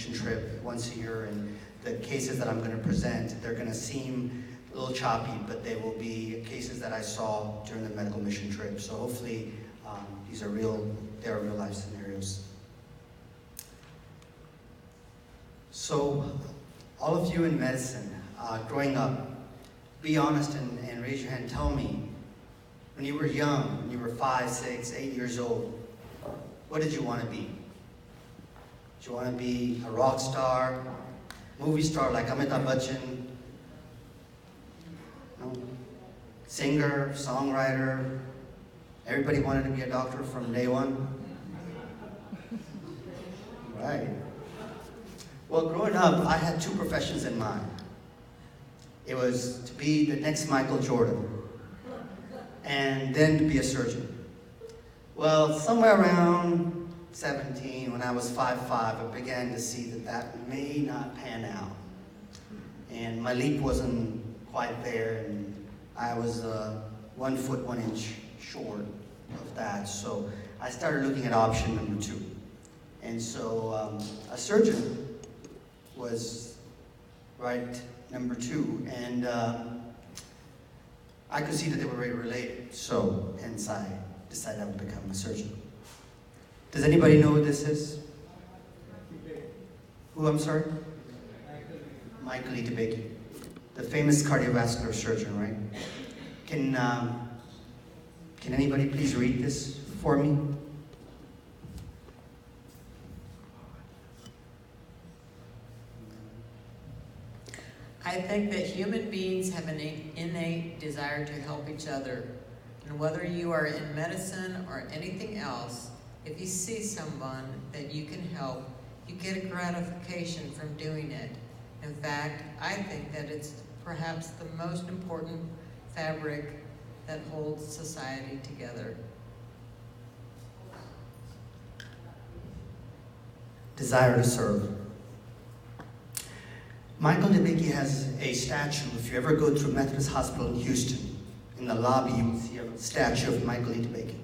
mission trip once a year, and the cases that I'm going to present, they're going to seem a little choppy, but they will be cases that I saw during the medical mission trip. So hopefully these are real, they are real life scenarios. So all of you in medicine, growing up, be honest and raise your hand. Tell me, when you were young, when you were 5, 6, 8 years old, what did you want to be? Did you want to be a rock star, movie star like Amitabh Bachchan? No? Singer, songwriter? Everybody wanted to be a doctor from day one? Right. Well, growing up, I had 2 professions in mind. It was to be the next Michael Jordan, and then to be a surgeon. Well, somewhere around 17, when I was 5'5", I began to see that that may not pan out. And my leap wasn't quite there, and I was 1 foot 1 inch short of that. So I started looking at option number 2. And so a surgeon was right number 2, and I could see that they were very related. So hence I decided I would become a surgeon. Does anybody know what this is? Who, I'm sorry? Michael Itebeki, the famous cardiovascular surgeon, right? Can anybody please read this for me? I think that human beings have an innate desire to help each other. And whether you are in medicine or anything else, if you see someone that you can help, you get a gratification from doing it. In fact, I think that it's perhaps the most important fabric that holds society together. Desire to serve. Michael Itebeki has a statue. If you ever go to a Methodist hospital in Houston, in the lobby you will see a statue of Michael Itebeki.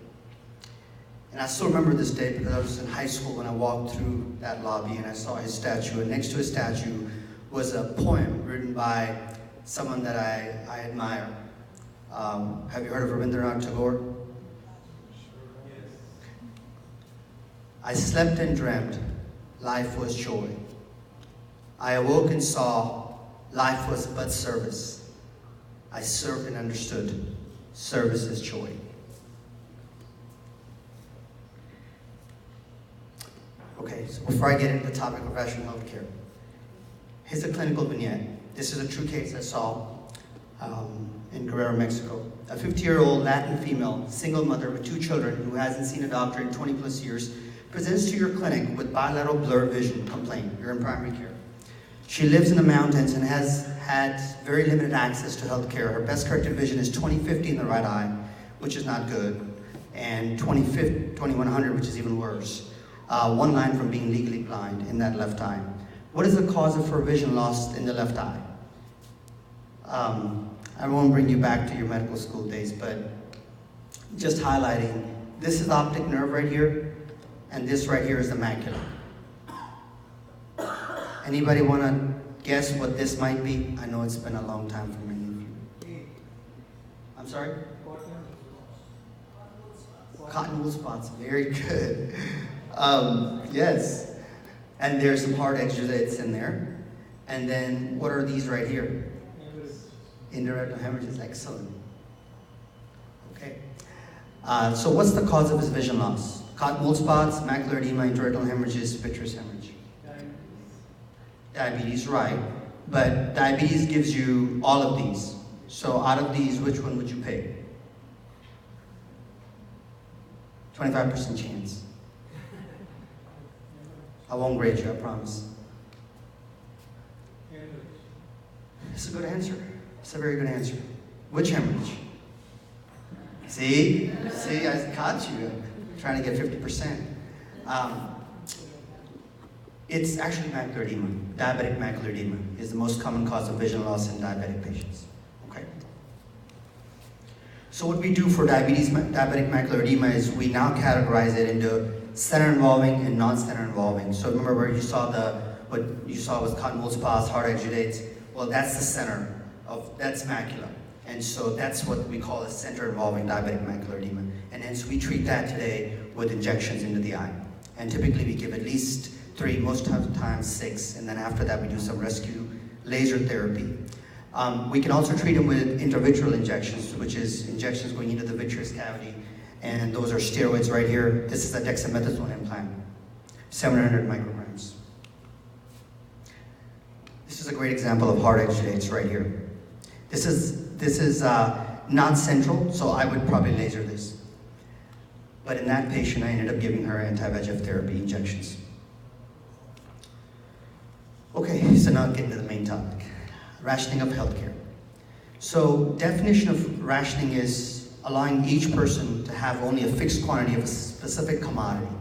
And I still remember this day because I was in high school when I walked through that lobby and I saw his statue, and next to his statue was a poem written by someone that I admire. Have you heard of Rabindranath Tagore? I slept and dreamt, life was joy. I awoke and saw, life was but service. I served and understood, service is joy. Okay, so before I get into the topic of rational healthcare, here's a clinical vignette. This is a true case I saw in Guerrero, Mexico. A 50-year-old Latin female, single mother with 2 children who hasn't seen a doctor in 20 plus years, presents to your clinic with bilateral blurred vision complaint. You're in primary care. She lives in the mountains and has had very limited access to health care. Her best corrected vision is 20/50 in the right eye, which is not good, and 2100, which is even worse. 1 line from being legally blind in that left eye. What is the cause of her vision loss in the left eye? I won't bring you back to your medical school days, but just highlighting, this is the optic nerve right here, and this right here is the macula. Anybody want to guess what this might be? I know it's been a long time for many of you. I'm sorry? Cotton wool spots, very good. Yes. And there's some hard exudates in there. And then what are these right here? Indirect hemorrhages, excellent. Okay. So what's the cause of his vision loss? Cotton wool spots, macular edema, intraretinal hemorrhages, vitreous hemorrhage. Diabetes, right. But diabetes gives you all of these. So out of these, which one would you pick? 25% chance. I won't grade you, I promise. It's a good answer. It's a very good answer. Which hemorrhage? See, I caught you. I'm trying to get 50%. It's actually macular edema. Diabetic macular edema is the most common cause of vision loss in diabetic patients. Okay. So what we do for diabetic macular edema is we now categorize it into center involving and non-center involving. So remember where you saw the what you saw was cotton wool spas, hard exudates. Well, that's the center that's macula. And so that's what we call a center involving diabetic macular edema. And hence we treat that today with injections into the eye. And typically we give at least 3, most times 6, and then after that we do some rescue laser therapy. We can also treat them with intravitreal injections, which is injections going into the vitreous cavity, and those are steroids right here. This is a dexamethasone implant, 700 micrograms. This is a great example of hard exudates right here. This is not central, so I would probably laser this. But in that patient, I ended up giving her anti-VEGF therapy injections. Okay, so now getting to the main topic, rationing of healthcare. So definition of rationing is allowing each person to have only a fixed quantity of a specific commodity.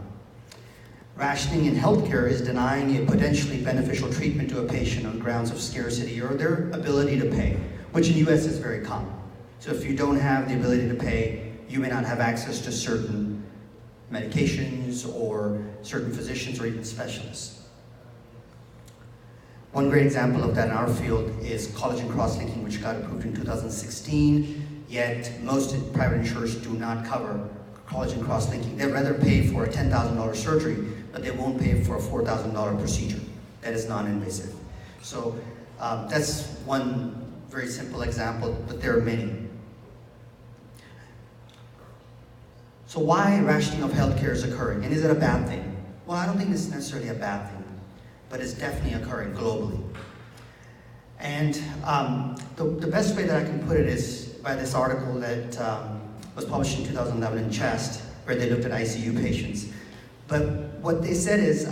Rationing in healthcare is denying a potentially beneficial treatment to a patient on grounds of scarcity or their ability to pay, which in the US is very common. So if you don't have the ability to pay, you may not have access to certain medications or certain physicians or even specialists. One great example of that in our field is collagen cross-linking, which got approved in 2016, yet most private insurers do not cover collagen cross-linking. They'd rather pay for a $10,000 surgery, but they won't pay for a $4,000 procedure. That is non-invasive. So that's one very simple example, but there are many. So why rationing of healthcare is occurring, and is it a bad thing? Well, I don't think it's necessarily a bad thing, but it's definitely occurring globally. And the best way that I can put it is by this article that was published in 2011 in Chest, where they looked at ICU patients. But what they said is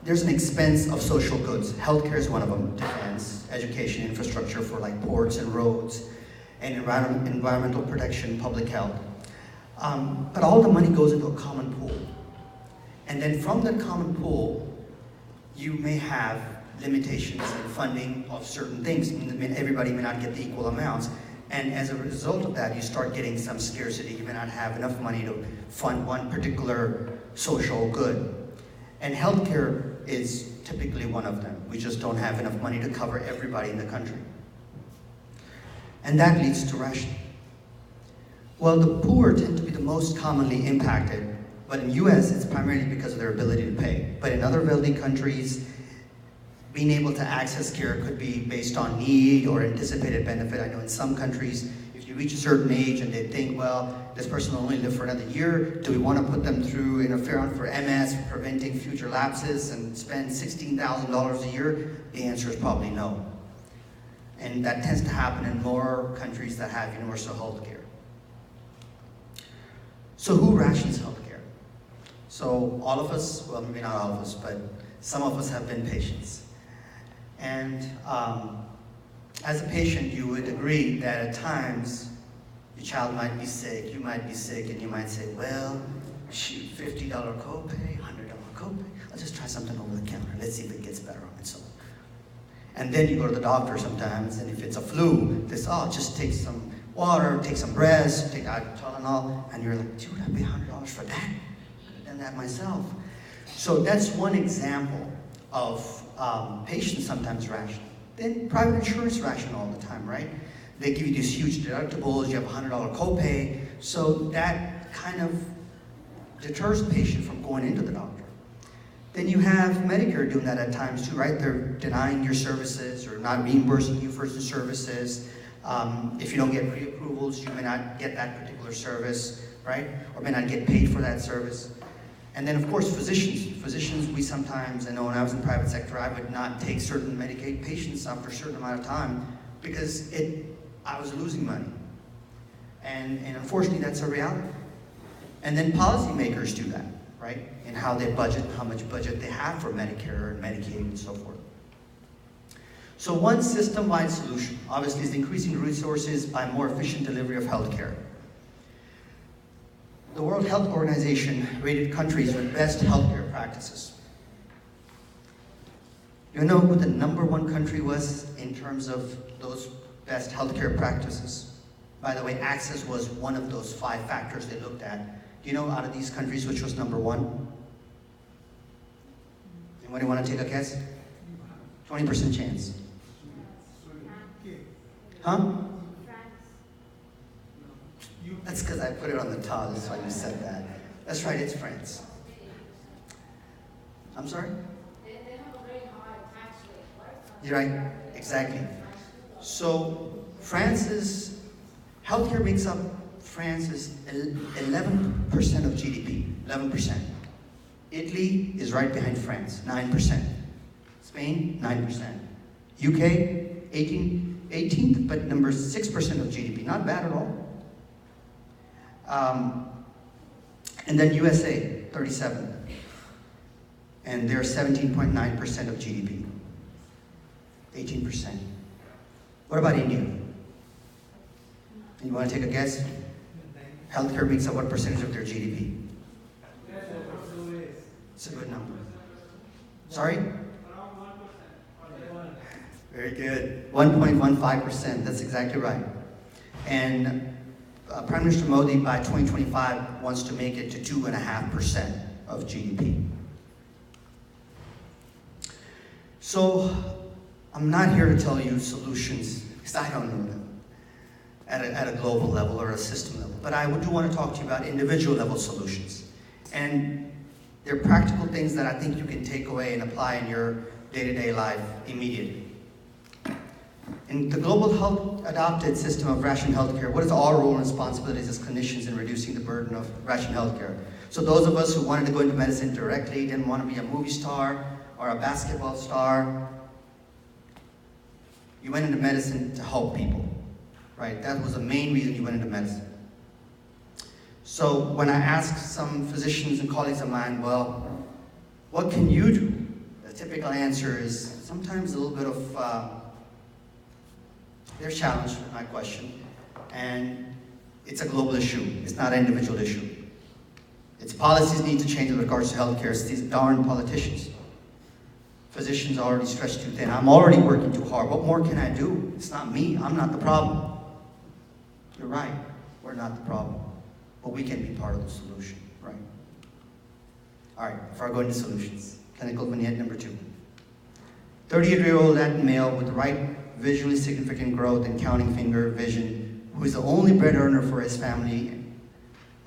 there's an expense of social goods. Healthcare is one of them, defense, education, infrastructure for like ports and roads, and environmental protection, public health. But all the money goes into a common pool. And then from that common pool, you may have limitations in funding of certain things. Everybody may not get the equal amounts. And as a result of that, you start getting some scarcity. You may not have enough money to fund one particular social good. And healthcare is typically one of them. We just don't have enough money to cover everybody in the country. And that leads to rationing. Well, the poor tend to be the most commonly impacted, but in the US, it's primarily because of their ability to pay. But in other wealthy countries, being able to access care could be based on need or anticipated benefit. I know in some countries, if you reach a certain age and they think, well, this person will only live for another year, do we want to put them through interferon for MS, preventing future lapses, and spend $16,000 a year? The answer is probably no. And that tends to happen in more countries that have universal health care. So who rations healthcare? So all of us, well, maybe not all of us, but some of us have been patients. And as a patient, you would agree that at times, your child might be sick, you might be sick, and you might say, well, shoot, $50 copay, $100 copay, I'll just try something over the counter, let's see if it gets better on its own. And then you go to the doctor sometimes, and if it's a flu, they say, oh, just take some water, take some breast, take Tylenol, and you're like, dude, I'd pay $100 for that? I've done that myself. So that's one example of patients sometimes ration. Then private insurance ration all the time, right? They give you these huge deductibles, you have a $100 copay, so that kind of deters the patient from going into the doctor. Then you have Medicare doing that at times too, right? They're denying your services or not reimbursing you for some services. If you don't get pre-approvals, you may not get that particular service, right? Or may not get paid for that service. And then of course physicians. Physicians, we sometimes, I know when I was in the private sector, I would not take certain Medicaid patients after a certain amount of time because I was losing money. And unfortunately that's a reality. And then policymakers do that, right? And how they budget, how much budget they have for Medicare and Medicaid and so forth. So one system-wide solution, obviously, is increasing resources by more efficient delivery of healthcare. The World Health Organization rated countries with best healthcare practices. You know who the #1 country was in terms of those best healthcare practices? By the way, access was one of those 5 factors they looked at. Do you know out of these countries which was #1? Anybody want to take a guess? 20% chance. Huh? That's because I put it on the top, that's why you said that. That's right, it's France. I'm sorry? They have a very high tax rate. You're right, exactly. So France's healthcare makes up France's 11% of GDP, 11%. Italy is right behind France, 9%. Spain, 9%. UK, 18th, but number 6% of GDP, not bad at all. And then USA, 37. And they're 17.9% of GDP. 18%. What about India? You want to take a guess? Healthcare makes up what percentage of their GDP? It's a good number. Sorry? Very good. 1.15%. That's exactly right. And Prime Minister Modi by 2025 wants to make it to 2.5% of GDP. So I'm not here to tell you solutions because I don't know them at a global level or a system level. But I do want to talk to you about individual level solutions. And they're practical things that I think you can take away and apply in your day-to-day life immediately. In the global health adopted system of rationed healthcare, what is our role and responsibilities as clinicians in reducing the burden of rationed healthcare? So those of us who wanted to go into medicine directly, didn't want to be a movie star or a basketball star, you went into medicine to help people, right? That was the main reason you went into medicine. So when I asked some physicians and colleagues of mine, well, what can you do? The typical answer is sometimes a little bit of, they're challenged with my question, and it's a global issue. It's not an individual issue. Its policies need to change with regards to healthcare. It's these darn politicians. Physicians are already stretched too thin. I'm already working too hard. What more can I do? It's not me. I'm not the problem. You're right. We're not the problem. But we can be part of the solution, right? All right, before I go into solutions. Clinical vignette number 2. 38-year-old Latin male with right visually significant growth and counting finger vision, who is the only bread earner for his family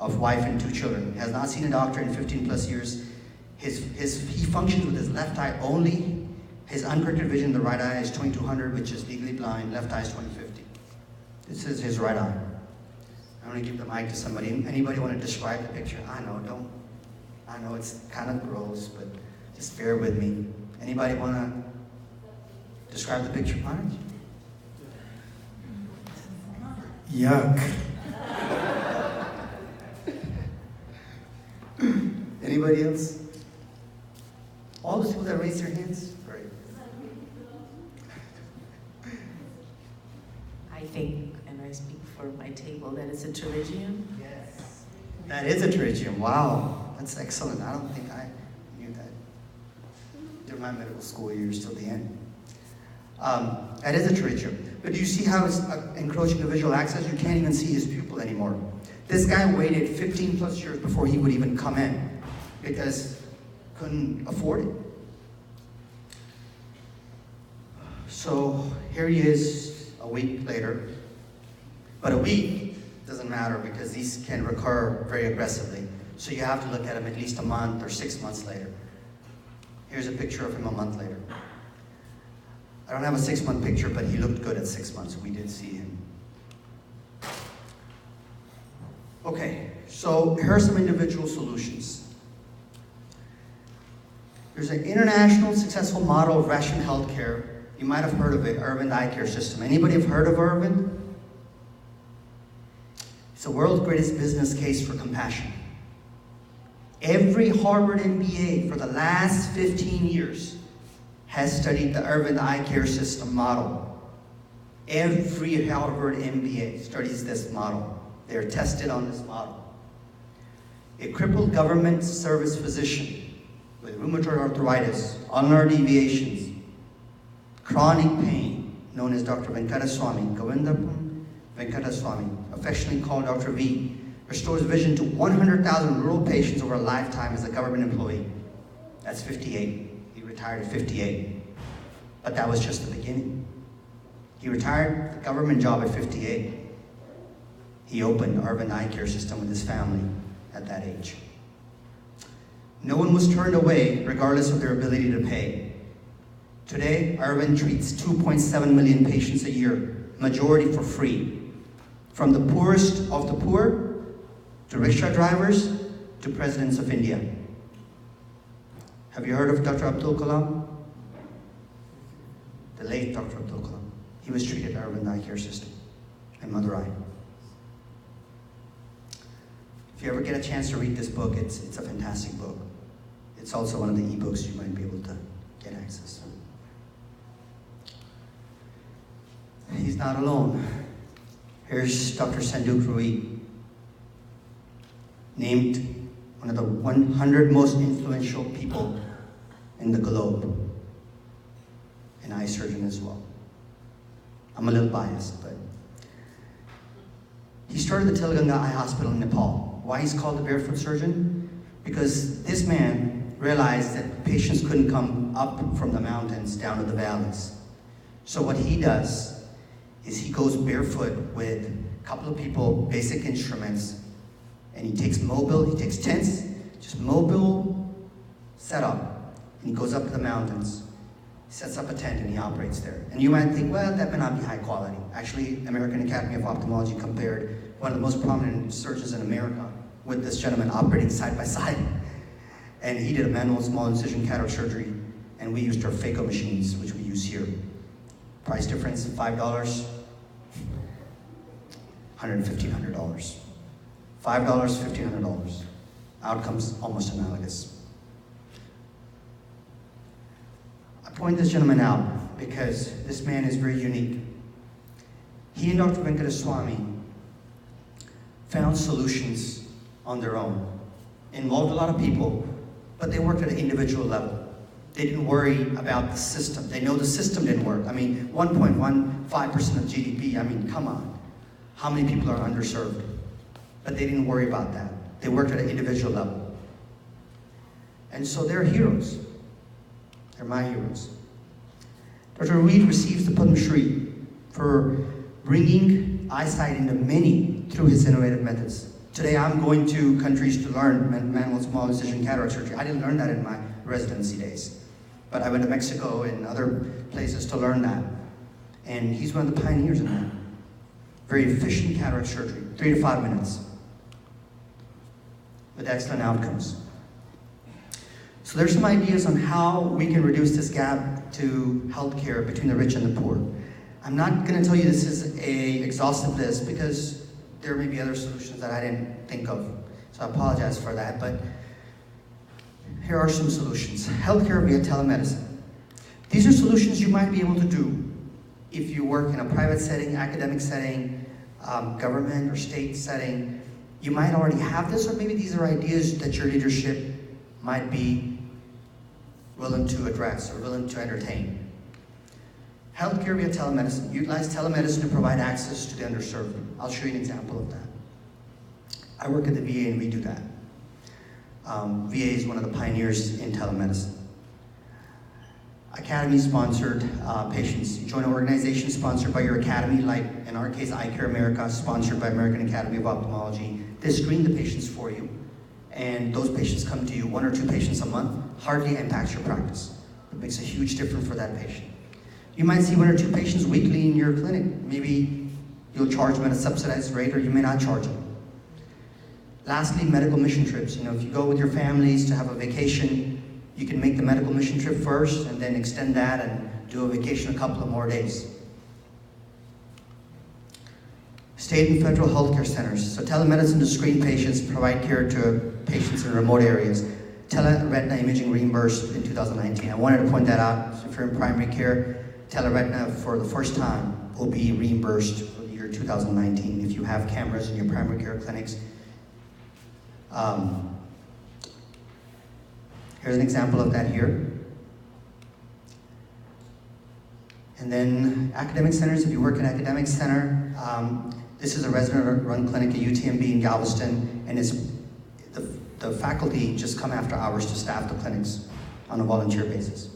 of wife and 2 children, has not seen a doctor in 15 plus years. He functions with his left eye only. His uncorrected vision in the right eye is 2200, which is legally blind. Left eye is 2050. This is his right eye. I want to give the mic to somebody. Anybody want to describe the picture? I know it's kind of gross, but just bear with me. Anybody want to describe the picture? Why don't you? Yuck. Anybody else? All the people that raised their hands? Great. I think, and I speak for my table, that it's a pterygium. Yes. That is a pterygium. Wow. That's excellent. I don't think I knew that during my medical school years till the end. That is a pterygium. But do you see how it's encroaching the visual access? You can't even see his pupil anymore. This guy waited 15 plus years before he would even come in because couldn't afford it. So here he is a week later. But a week doesn't matter because these can recur very aggressively. So you have to look at him at least a month or 6 months later. Here's a picture of him a month later. I don't have a 6-month picture, but he looked good at 6 months. We did see him. Okay, so here are some individual solutions. There's an international successful model of rationed healthcare. You might have heard of it, Irvine Eye Care System. Anybody have heard of Irvine? It's the world's greatest business case for compassion. Every Harvard MBA for the last 15 years has studied the Irvine Eye Care System model. Every Harvard MBA studies this model. They're tested on this model. A crippled government service physician with rheumatoid arthritis, ulnar deviations, chronic pain, known as Dr. Venkataswamy, Govindapam Venkataswamy, affectionately called Dr. V, restores vision to 100,000 rural patients over a lifetime as a government employee. That's 58. He retired at 58. But that was just the beginning. He retired the government job at 58. He opened Arvind Eye Care System with his family at that age. No one was turned away regardless of their ability to pay. Today, Arvind treats 2.7 million patients a year, majority for free. From the poorest of the poor, to rickshaw drivers, to presidents of India. Have you heard of Dr. Abdul Kalam? The late Dr. Abdul Kalam. He was treated at Arvind Eye Care System in Madurai. If you ever get a chance to read this book, it's a fantastic book. It's also one of the ebooks you might be able to get access to. He's not alone. Here's Dr. Sanduk Rui, named one of the 100 most influential people in the globe, an eye surgeon as well. I'm a little biased, but he started the Telanganga Eye Hospital in Nepal. Why he's called the barefoot surgeon? Because this man realized that patients couldn't come up from the mountains down to the valleys. So what he does is he goes barefoot with a couple of people, basic instruments, and he takes tents, just mobile setup, and he goes up to the mountains, sets up a tent, and he operates there. And you might think, well, that may not be high quality. Actually, American Academy of Ophthalmology compared one of the most prominent surgeons in America with this gentleman operating side by side. And he did a manual small incision cataract surgery, and we used our phaco machines, which we use here. Price difference, $5, $100, $1,500. $5, $1,500. Outcomes almost analogous. I point this gentleman out because this man is very unique. He and Dr. Venkateswamy found solutions on their own. Involved a lot of people, but they worked at an individual level. They didn't worry about the system. They know the system didn't work. I mean, 1.15% of GDP, I mean, come on. How many people are underserved? But they didn't worry about that. They worked at an individual level. And so they're heroes. They're my heroes. Dr. Reed receives the Padma Shri for bringing eyesight into many through his innovative methods. Today I'm going to countries to learn manual small incision cataract surgery. I didn't learn that in my residency days. But I went to Mexico and other places to learn that. And he's one of the pioneers in that. Very efficient cataract surgery, 3 to 5 minutes, with excellent outcomes. So there's some ideas on how we can reduce this gap to healthcare between the rich and the poor. I'm not going to tell you this is an exhaustive list because there may be other solutions that I didn't think of. So I apologize for that, but here are some solutions. Healthcare via telemedicine. These are solutions you might be able to do if you work in a private setting, academic setting, government or state setting. You might already have this, or maybe these are ideas that your leadership might be willing to address or willing to entertain. Healthcare via telemedicine. Utilize telemedicine to provide access to the underserved. I'll show you an example of that. I work at the VA and we do that. VA is one of the pioneers in telemedicine. Academy-sponsored patients. You join an organization sponsored by your academy, like in our case, Eye Care America, sponsored by American Academy of Ophthalmology. They screen the patients for you, and those patients come to you, 1 or 2 patients a month, hardly impacts your practice. It makes a huge difference for that patient. You might see 1 or 2 patients weekly in your clinic. Maybe you'll charge them at a subsidized rate, or you may not charge them. Lastly, medical mission trips. You know, if you go with your families to have a vacation, you can make the medical mission trip first and then extend that and do a vacation a couple of more days. State and federal healthcare centers. So telemedicine to screen patients, provide care to patients in remote areas. Teleretina imaging reimbursed in 2019. I wanted to point that out. So if you're in primary care, teleretina for the first time will be reimbursed for the year 2019 if you have cameras in your primary care clinics. Here's an example of that here. And then academic centers, if you work in an academic center, this is a resident-run clinic at UTMB in Galveston, and the faculty just come after hours to staff the clinics on a volunteer basis.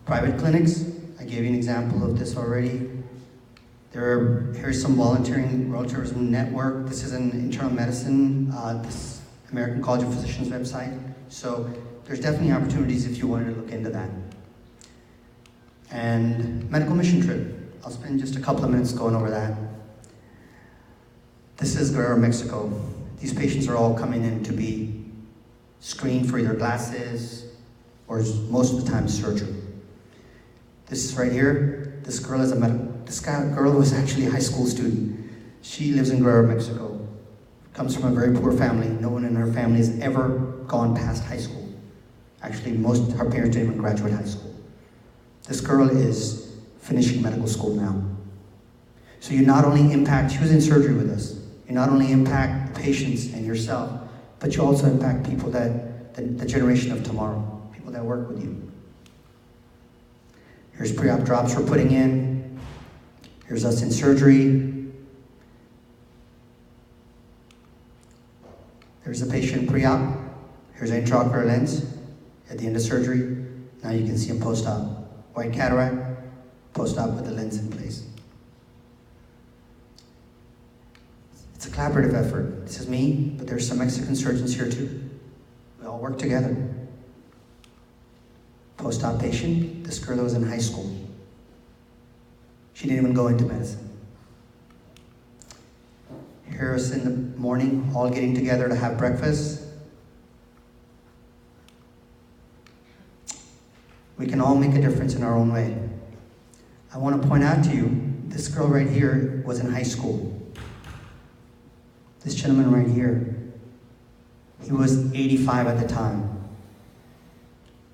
Private clinics, I gave you an example of this already. Here's some volunteerism network. This is an internal medicine, this American College of Physicians website. So there's definitely opportunities if you wanted to look into that. And medical mission trip. I'll spend just a couple of minutes going over that. This is Guerrero, Mexico. These patients are all coming in to be screened for either glasses or most of the time surgery. This right here, this girl was actually a high school student. She lives in Guerrero, Mexico. Comes from a very poor family. No one in her family has ever gone past high school. Actually, her parents didn't even graduate high school. This girl is finishing medical school now. So you not only impact, she was in surgery with us, you not only impact the patients and yourself, but you also impact people the generation of tomorrow, people that work with you. Here's pre-op drops we're putting in. Here's us in surgery. There's a patient pre-op. Here's an intraocular lens at the end of surgery. Now you can see him post-op. White cataract, post-op with the lens in place. It's a collaborative effort. This is me, but there's some Mexican surgeons here too. We all work together. Post-op patient, this girl was in high school. She didn't even go into medicine. Here's in the morning, all getting together to have breakfast. We can all make a difference in our own way. I want to point out to you, this girl right here was in high school. This gentleman right here, he was 85 at the time.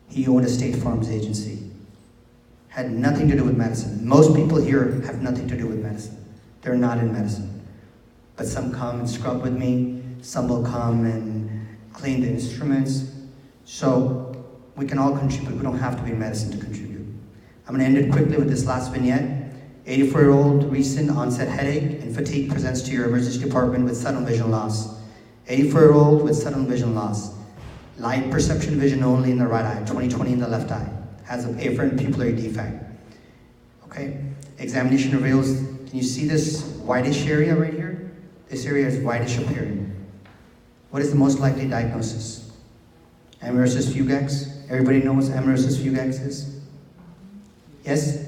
He owned a State Farms agency. Had nothing to do with medicine. Most people here have nothing to do with medicine. They're not in medicine. But some come and scrub with me. Some will come and clean the instruments. So we can all contribute. We don't have to be in medicine to contribute. I'm going to end it quickly with this last vignette. 84-year-old recent onset headache and fatigue presents to your emergency department with sudden vision loss. 84-year-old with sudden vision loss. Light perception vision only in the right eye, 20/20 in the left eye. Has an afferent pupillary defect. Okay? Examination reveals, can you see this whitish area right here? This area is whitish appearing. What is the most likely diagnosis? Amaurosis fugax. Everybody knows what amaurosis fugax is? Yes?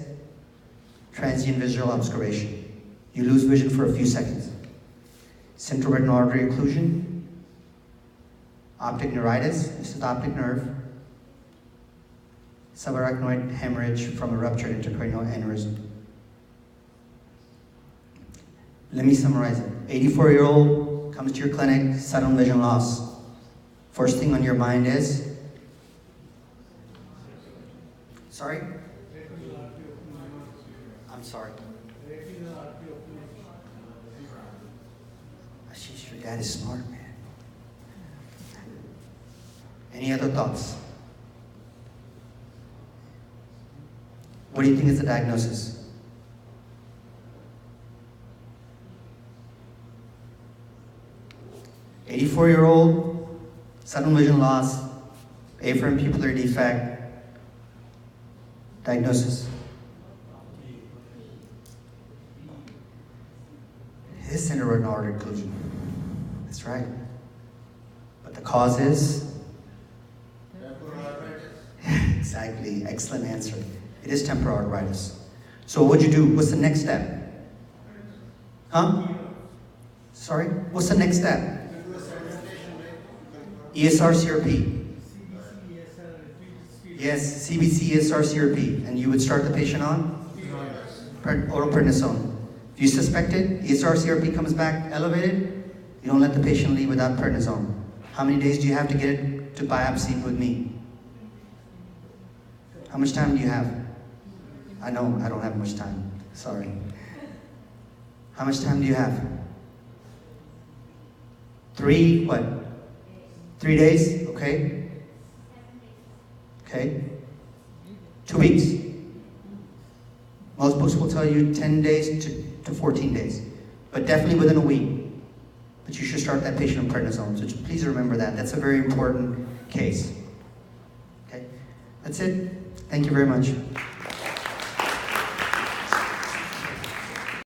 Transient visual obscuration. You lose vision for a few seconds. Central retinal artery occlusion. Optic neuritis, this is the optic nerve. Subarachnoid hemorrhage from a ruptured intracranial aneurysm. Let me summarize it. 84-year-old comes to your clinic, sudden vision loss. First thing on your mind is? Sorry? I'm sorry. Ashish, your dad is smart, man. Any other thoughts? What do you think is the diagnosis? "84-year-old, sudden vision loss, afferent pupillary defect, diagnosis." It is central retinal artery occlusion. That's right. But the cause is? Exactly, excellent answer. It is temporal arteritis. So what'd you do? What's the next step? Huh? Sorry? What's the next step? ESR CRP. Yes, CBC ESR CRP. And you would start the patient on? Oral prednisone. If you suspect it, ESR CRP comes back elevated, you don't let the patient leave without prednisone. How many days do you have to get it to biopsy with me? How much time do you have? I know I don't have much time. Sorry. How much time do you have? 3 days? Okay. Okay. 2 weeks. Most books will tell you 10 days to 14 days. But definitely within a week. But you should start that patient on prednisone. So please remember that. That's a very important case. Okay. That's it. Thank you very much.